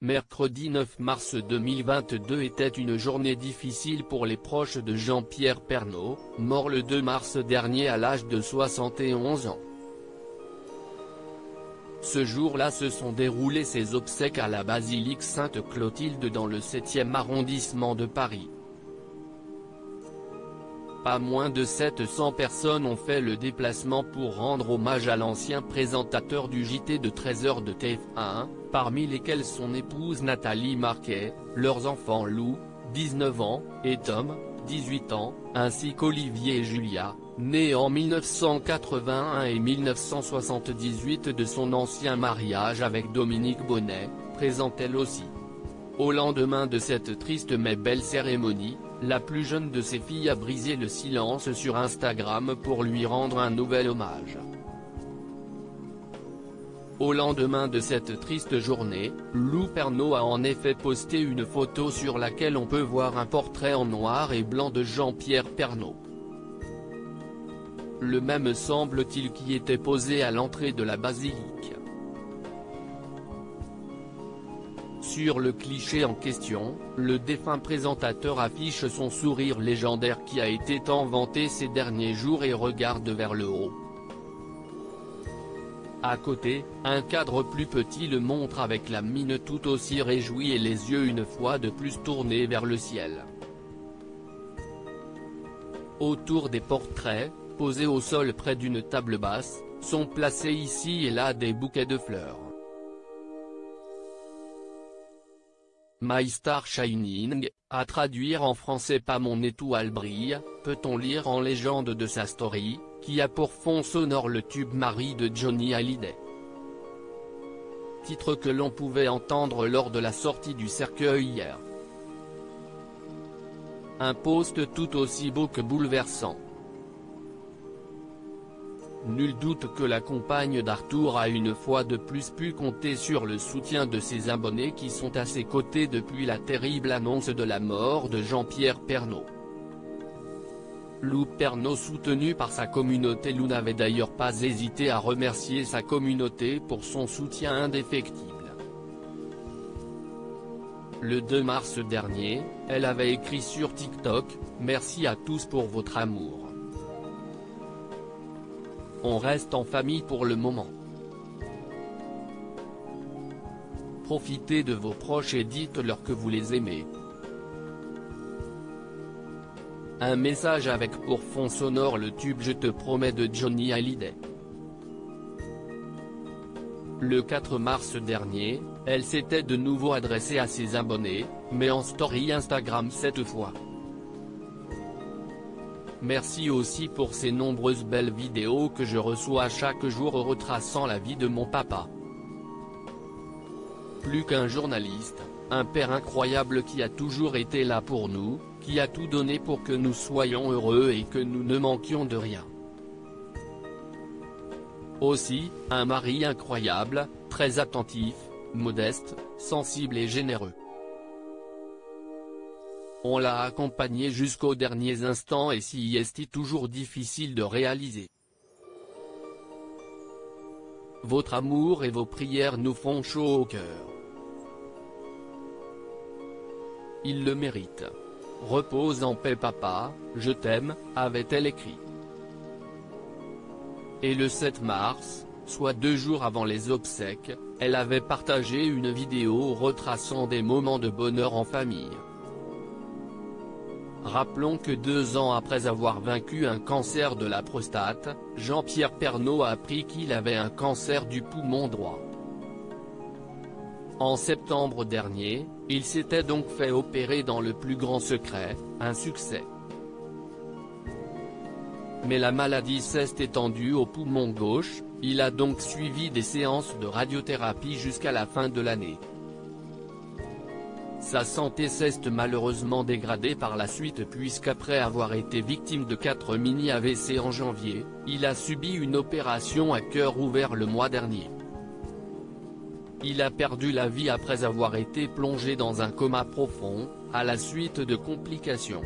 Mercredi 9 mars 2022 était une journée difficile pour les proches de Jean-Pierre Pernaut, mort le 2 mars dernier à l'âge de 71 ans. Ce jour-là se sont déroulées ses obsèques à la basilique Sainte-Clotilde dans le 7e arrondissement de Paris. Pas moins de 700 personnes ont fait le déplacement pour rendre hommage à l'ancien présentateur du JT de 13h de TF1, parmi lesquels son épouse Nathalie Marquet, leurs enfants Lou, 19 ans, et Tom, 18 ans, ainsi qu'Olivier et Julia, nés en 1981 et 1978 de son ancien mariage avec Dominique Bonnet, présente elle aussi. Au lendemain de cette triste mais belle cérémonie, la plus jeune de ses filles a brisé le silence sur Instagram pour lui rendre un nouvel hommage. Au lendemain de cette triste journée, Lou Pernaut a en effet posté une photo sur laquelle on peut voir un portrait en noir et blanc de Jean-Pierre Pernaut. Le même semble-t-il qui était posé à l'entrée de la basilique. Sur le cliché en question, le défunt présentateur affiche son sourire légendaire qui a été tant vanté ces derniers jours et regarde vers le haut. À côté, un cadre plus petit le montre avec la mine tout aussi réjouie et les yeux une fois de plus tournés vers le ciel. Autour des portraits, posés au sol près d'une table basse, sont placés ici et là des bouquets de fleurs. My Star Shining, à traduire en français Pas mon étoile brille, peut-on lire en légende de sa story, qui a pour fond sonore le tube Marie de Johnny Hallyday. Titre que l'on pouvait entendre lors de la sortie du cercueil hier. Un post tout aussi beau que bouleversant. Nul doute que la compagne d'Arthur a une fois de plus pu compter sur le soutien de ses abonnés qui sont à ses côtés depuis la terrible annonce de la mort de Jean-Pierre Pernaut. Lou Pernaut soutenu par sa communauté. Lou n'avait d'ailleurs pas hésité à remercier sa communauté pour son soutien indéfectible. Le 2 mars dernier, elle avait écrit sur TikTok « Merci à tous pour votre amour. On reste en famille pour le moment. Profitez de vos proches et dites-leur que vous les aimez. » Un message avec pour fond sonore le tube Je te promets de Johnny Hallyday. Le 4 mars dernier, elle s'était de nouveau adressée à ses abonnés, mais en story Instagram cette fois. Merci aussi pour ces nombreuses belles vidéos que je reçois chaque jour retraçant la vie de mon papa. Plus qu'un journaliste, un père incroyable qui a toujours été là pour nous, qui a tout donné pour que nous soyons heureux et que nous ne manquions de rien. Aussi, un mari incroyable, très attentif, modeste, sensible et généreux. On l'a accompagné jusqu'aux derniers instants et si est toujours difficile de réaliser. Votre amour et vos prières nous font chaud au cœur. Il le mérite. Repose en paix papa, je t'aime, avait-elle écrit. Et le 7 mars, soit 2 jours avant les obsèques, elle avait partagé une vidéo retraçant des moments de bonheur en famille. Rappelons que 2 ans après avoir vaincu un cancer de la prostate, Jean-Pierre Pernaut a appris qu'il avait un cancer du poumon droit. En septembre dernier, il s'était donc fait opérer dans le plus grand secret, un succès. Mais la maladie s'est étendue au poumon gauche, il a donc suivi des séances de radiothérapie jusqu'à la fin de l'année. Sa santé s'est malheureusement dégradée par la suite puisqu'après avoir été victime de 4 mini-AVC en janvier, il a subi une opération à cœur ouvert le mois dernier. Il a perdu la vie après avoir été plongé dans un coma profond, à la suite de complications.